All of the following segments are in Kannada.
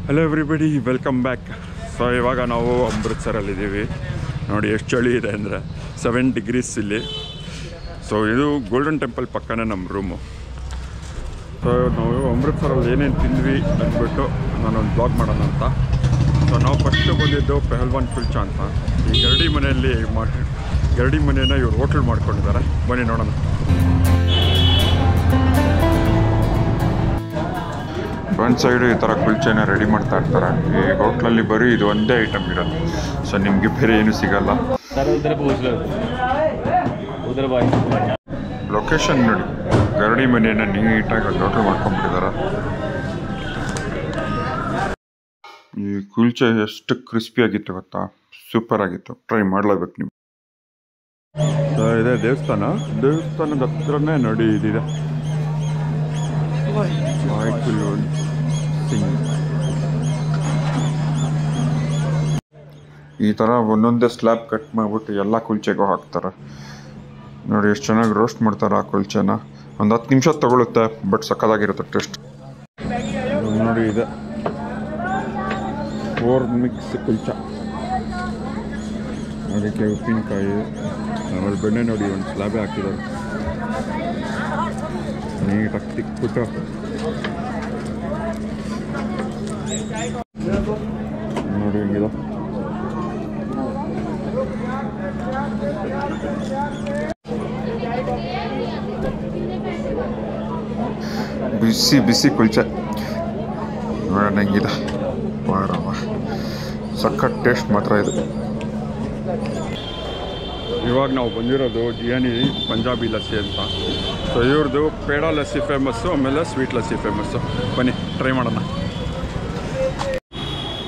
Hello everybody, welcome back. So ಇವಾಗ ನಾವು ಅಮೃತ್ಸರಲ್ಲಿದ್ದೀವಿ. ನೋಡಿ ಎಷ್ಟು ಚಳಿ ಇದೆ ಅಂದರೆ 7 ಡಿಗ್ರೀಸ್ ಇಲ್ಲಿ. ಸೊ ಇದು ಗೋಲ್ಡನ್ ಟೆಂಪಲ್ ಪಕ್ಕನೇ ನಮ್ಮ ರೂಮು. ಸೊ ನಾವು ಅಮೃತ್ಸರಲ್ಲಿ ಏನೇನು ತಿಂದ್ವಿ ಅಂದ್ಬಿಟ್ಟು ನಾನೊಂದು ಬ್ಲಾಗ್ ಮಾಡೋಣ ಅಂತ. ಸೊ ನಾವು ಫಸ್ಟು ಬಂದಿದ್ದು ಪೆಹಲ್ವಾನ್ ಕುಲ್ಚಾ ಅಂತ. ಈ ಗರಡಿ ಮನೆಯಲ್ಲಿ ಗರಡಿ ಮನೆಯನ್ನು ಇವ್ರು ಹೋಟ್ಲ್ ಮಾಡ್ಕೊಂಡಿದ್ದಾರೆ. ಬನ್ನಿ ನೋಡೋಣ. ಒಂದು ಸೈಡು ಈ ಥರ ಕುಲ್ಚೆನ ರೆಡಿ ಮಾಡ್ತಾ ಇರ್ತಾರೆ. ಈ ಹೋಟ್ಲಲ್ಲಿ ಬರೀ ಇದು ಒಂದೇ ಐಟಮ್ ಇರೋದು. ಸೊ ನಿಮಗೆ ಬೇರೆ ಏನು ಸಿಗಲ್ಲ. ಲೊಕೇಶನ್ ನೋಡಿ, ಗರಡಿ ಮನೆಯನ್ನು ನೀಟಾಗಿ ಒಂದು ಹೋಟ್ಲ್ ಮಾಡ್ಕೊಂಡ್ಬಿಟ್ಟಿದ್ದಾರೆ. ಈ ಕುಲ್ಚೆ ಎಷ್ಟು ಕ್ರಿಸ್ಪಿ ಆಗಿತ್ತು ಗೊತ್ತಾ, ಸೂಪರ್ ಆಗಿತ್ತು. ಟ್ರೈ ಮಾಡಲೇಬೇಕು ನೀವು. ಇದೆ ದೇವಸ್ಥಾನದ ಹತ್ರನೇ ನೋಡಿ ಇದಿದೆ. ಈ ಥರ ಒಂದೊಂದೇ ಸ್ಲ್ಯಾಬ್ ಕಟ್ ಮಾಡಿಬಿಟ್ಟು ಎಲ್ಲ ಕುಲ್ಚೆಗೂ ಹಾಕ್ತಾರೆ. ನೋಡಿ ಎಷ್ಟು ಚೆನ್ನಾಗಿ ರೋಸ್ಟ್ ಮಾಡ್ತಾರೆ ಆ ಕುಲ್ಚೆನ. ಒಂದು 10 ನಿಮಿಷ ತಗೊಳುತ್ತೆ, ಬಟ್ ಸಕ್ಕತ್ತಾಗಿರುತ್ತೆ ಟೇಸ್ಟ್. ನೋಡಿ ಇದೆ 4 ಮಿಕ್ಸ್ ಕುಲ್ಚ. ಅದಕ್ಕೆ ಉಪ್ಪಿನಕಾಯಿ, ಆಮೇಲೆ ಬೆಣ್ಣೆ ನೋಡಿ ಒಂದು ಸ್ಲ್ಯಾಬೇ ಹಾಕಿದ್ದಾರೆ. ನೀಟಾಗಿ ತಿಕ್ಬಿಟ್ಟು ನೋಡಿ ಹೆಂಗಿದೆ. ಬಿಸಿ ಬಿಸಿ ಕುಲ್ಚೆ ನೋಡೋಣ ಹೆಂಗಿದೆ. ವಾರವ ಸಖತ್ ಟೇಸ್ಟ್ ಮಾತ್ರ ಇದು. ಇವಾಗ ನಾವು ಬಂದಿರೋದು ಜಿಯಾನಿ ಪಂಜಾಬಿ ಲಸ್ಸಿ ಅಂತ. ಸೊ ಇವ್ರದ್ದು ಪೇಡ ಲಸ್ಸಿ ಫೇಮಸ್ಸು, ಆಮೇಲೆ ಸ್ವೀಟ್ ಲಸ್ಸಿ ಫೇಮಸ್ಸು. ಬನ್ನಿ ಟ್ರೈ ಮಾಡೋಣ.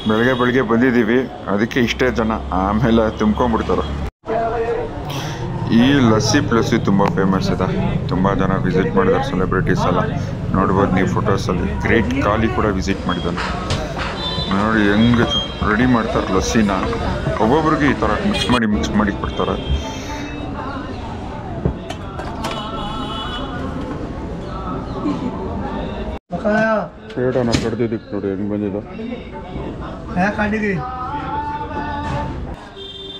ಬೆಳಗ್ಗೆ ಬಂದಿದ್ದೀವಿ, ಅದಕ್ಕೆ ಇಷ್ಟೇ ಜನ, ಆಮೇಲೆ ತುಂಬ್ಕೊಂಡ್ಬಿಡ್ತಾರೆ. ಈ ಲಸ್ಸಿ ಪ್ಲಸ್ಸಿ ತುಂಬ ಫೇಮಸ್ ಇದೆ. ತುಂಬ ಜನ ವಿಸಿಟ್ ಮಾಡಿದ್ದಾರೆ, ಸೆಲೆಬ್ರಿಟೀಸ್ ಎಲ್ಲ ನೋಡ್ಬೋದು ನೀವು ಫೋಟೋಸಲ್ಲಿ. ಗ್ರೇಟ್ ಖಾಲಿ ಕೂಡ ವಿಸಿಟ್ ಮಾಡಿದ್ದಾನೆ. ನೋಡಿ ಹೆಂಗೆ ರೆಡಿ ಮಾಡ್ತಾರೆ ಲಸ್ಸಿನ. ಒಬ್ಬೊಬ್ರಿಗೆ ಈ ಥರ ಮಿಕ್ಸ್ ಮಾಡಿ ಕೊಡ್ತಾರೆ. ಪೇಡನ ಕಡ್ದಿದ್ದಕ್ಕೆ ನೋಡಿ ಹೆಂಗೆ ಬಂದಿದೆ.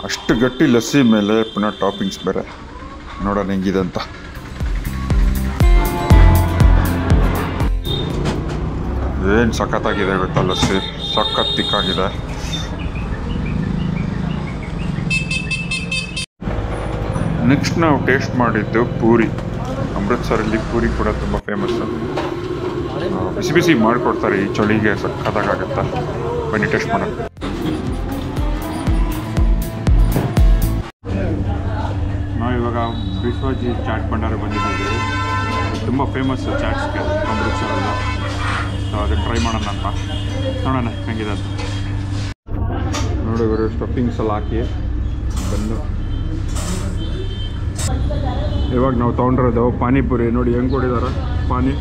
ಅಷ್ಟು ಗಟ್ಟಿ ಲಸ್ಸಿ ಮೇಲೆ ಪುನಃ ಟಾಪಿಂಗ್ಸ್ ಬೇರೆ. ನೋಡೋಣ ಹೆಂಗಿದೆ ಅಂತ. ಏನು ಸಖತ್ತಾಗಿದೆ ಗೊತ್ತಾ ಲಸ್ಸಿ, ಸಖತ್ ತಿಕ್ಕಾಗಿದೆ. ನೆಕ್ಸ್ಟ್ ನಾವು ಟೇಸ್ಟ್ ಮಾಡಿದ್ದು ಪೂರಿ. ಅಮೃತ್ಸರಲ್ಲಿ ಪೂರಿ ಕೂಡ ತುಂಬ ಫೇಮಸ್ಸು. ಬಿಸಿ ಮಾಡಿಕೊಡ್ತಾರೆ. ಈ ಚಳಿಗೆ ಸಖತ್ತಾಗುತ್ತೆ. ಬನ್ನಿ ಟೇಸ್ಟ್ ಮಾಡೋಣ. ನಾವು ಇವಾಗ ಬಿಸ್ವಾಜಿ ಚಾಟ್ ಭಂಡಾರ ಬಂದಿದ್ದೀವಿ. ತುಂಬ ಫೇಮಸ್ಸು ಚಾಟ್ಸ್ಗೆ ಅಮೃತ್ಸರಲ್ಲಿ. ಸೊ ಅದನ್ನು ಟ್ರೈ ಮಾಡೋಣ ಅಂತ. ನೋಡೋಣ ಹೆಂಗಿದೆ ಅಂತ. ನೋಡಿ ಇವರು ಸ್ಟಫಿಂಗ್ಸ್ ಎಲ್ಲ ಹಾಕಿ ಬಂದು. ಇವಾಗ ನಾವು ತೊಗೊಂಡಿರೋದು ಪಾನಿಪುರಿ. ನೋಡಿ ಹೆಂಗೆ ಕೊಟ್ಟಿದ್ದಾರೆ ಪಾನಿ.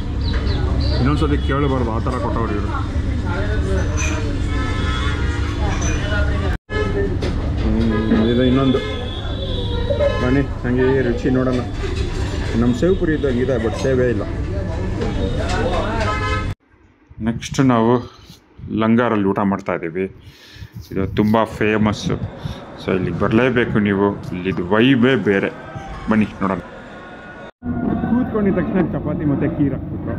ಇನ್ನೊಂದ್ಸತಿ ಕೇಳಬಾರ್ದು, ಆ ಥರ ಕೊಟ್ಟವ್ರು ಇವರು. ಇದು ಇನ್ನೊಂದು ಪಾನಿ ಹಂಗೆ ರುಚಿ ನೋಡೋಣ. ನಮ್ಮ ಸೇವ್ ಪುರಿ ಇದ್ದಂಗಿದೆ, ಬಟ್ ಸೇವೇ ಇಲ್ಲ. ನೆಕ್ಸ್ಟ್ ನಾವು ಲಂಗಾರಲ್ಲಿ ಊಟ ಮಾಡ್ತಾಯಿದ್ದೀವಿ. ಇದು ತುಂಬ ಫೇಮಸ್ಸು. ಸೊ ಇಲ್ಲಿಗೆ ಬರಲೇಬೇಕು ನೀವು. ಇಲ್ಲಿದು ವೈಬೇ ಬೇರೆ. ಬನ್ನಿ ನೋಡೋಣ. ಕೂತ್ಕೊಂಡಿದ್ದ ತಕ್ಷಣ ಚಪಾತಿ ಮತ್ತು ಖೀರ್ ಹಾಕ್ಬಿಟ್ರು.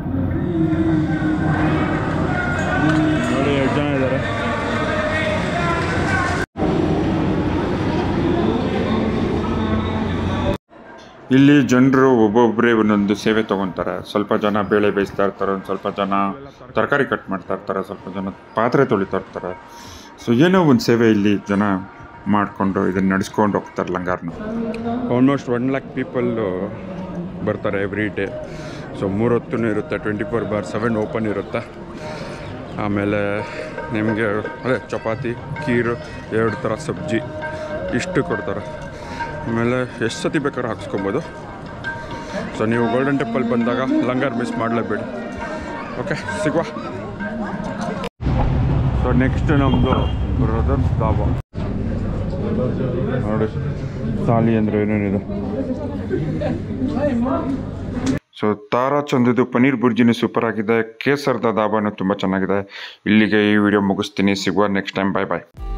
ನೋಡಿ 2 ಜನ ಇದ್ದಾರೆ. ಇಲ್ಲಿ ಜನರು ಒಬ್ಬೊಬ್ಬರೇ ಒಂದೊಂದು ಸೇವೆ ತೊಗೊತಾರೆ. ಸ್ವಲ್ಪ ಜನ ಬೇಳೆ ಬೇಯಿಸ್ತಾ ಇರ್ತಾರೆ, ಒಂದು ಸ್ವಲ್ಪ ಜನ ತರಕಾರಿ ಕಟ್ ಮಾಡ್ತಾ ಇರ್ತಾರೆ, ಸ್ವಲ್ಪ ಜನ ಪಾತ್ರೆ ತೊಳಿತಾ ಇರ್ತಾರೆ. ಸೊ ಏನೋ ಒಂದು ಸೇವೆ ಇಲ್ಲಿ ಜನ ಮಾಡಿಕೊಂಡು ಇದನ್ನು ನಡೆಸ್ಕೊಂಡು ಹೋಗ್ತಾರೆ ಲಂಗಾರ್ನ. ಆಲ್ಮೋಸ್ಟ್ 1 lakh ಪೀಪಲ್ಲು ಬರ್ತಾರೆ ಎವ್ರಿ ಡೇ. ಸೊ 3 ಹೊತ್ತೂ ಇರುತ್ತೆ, 24/7 ಓಪನ್ ಇರುತ್ತೆ. ಆಮೇಲೆ ನಿಮಗೆ ಅದೇ ಚಪಾತಿ, ಖೀರು, 2 ಥರ ಸಬ್ಜಿ ಇಷ್ಟು ಕೊಡ್ತಾರೆ. ಆಮೇಲೆ ಎಷ್ಟು ಸತಿ ಬೇಕಾದ್ರೂ ಹಾಕ್ಸ್ಕೊಬೋದು. ಸೊ ನೀವು ಗೋಲ್ಡನ್ ಟೆಂಪಲ್ ಬಂದಾಗ ಲಂಗಾರ್ ಮಿಸ್ ಮಾಡಲೇಬೇಡಿ. ಓಕೆ, ಸಿಗುವ. ಸೊ ನೆಕ್ಸ್ಟ್ ನಮ್ಮದು ಬ್ರದರ್ಸ್ ಧಾಬಾ. ನೋಡಿ ಥಾಲಿ ಅಂದರೆ ಏನೇನಿದೆ. ಸೊ ತಾರಾ ಚಂದದ್ದು ಪನ್ನೀರ್ ಬುರ್ಜಿನೂ ಸೂಪರ್ ಆಗಿದೆ. ಕೇಸರ್ದ ದಾಬಾನು ತುಂಬ ಚೆನ್ನಾಗಿದೆ. ಇಲ್ಲಿಗೆ ಈ ವಿಡಿಯೋ ಮುಗಿಸ್ತೀನಿ. ಸಿಗುವ ನೆಕ್ಸ್ಟ್ ಟೈಮ್. ಬಾಯ್ ಬಾಯ್.